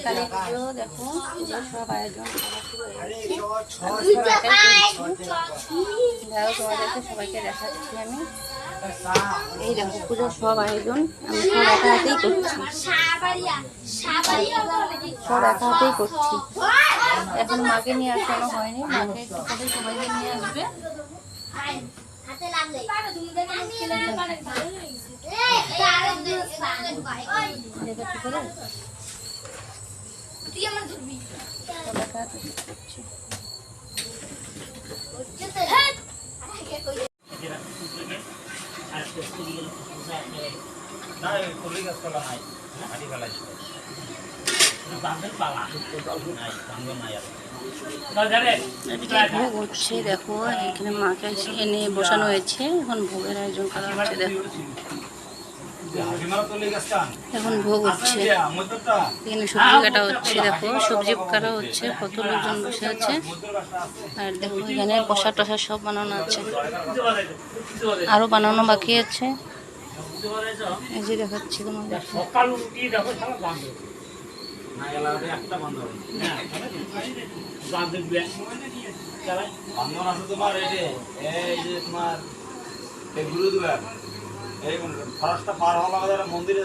কালী পুজো দেখো, সব আয়োজন করা শুরু হয়ে গেছে। যাও তোমাদেরকে সবাইকে দেখাচ্ছি আমি। এই দেখো পুজোর সব আয়োজন আমি সব একা হাতেই করছি, সব একা হাতেই করছি। এখন মাকে নিয়ে আসানো হয়নি, মাকে একটু পরে সবাইকে নিয়ে আসবে। ভোগ হচ্ছে দেখো, এখানে মাকে এনে বসানো হয়েছে, এখন ভোগের আয়োজন করা হচ্ছে। দেখো এখন ভোগ হচ্ছে, এখানে সবজি কাটা হচ্ছে। দেখো সবজি কাটা হচ্ছে, কত লোকজন বসে আছে। আর দেখো এখানে প্রসাদ টসাদ সব বানানো আছে, আরো বানানো বাকি আছে। এই যে দেখাচ্ছি তোমাদের। গুরুদুয়ার এই ফরাসটা পার হওয়া মন্দিরে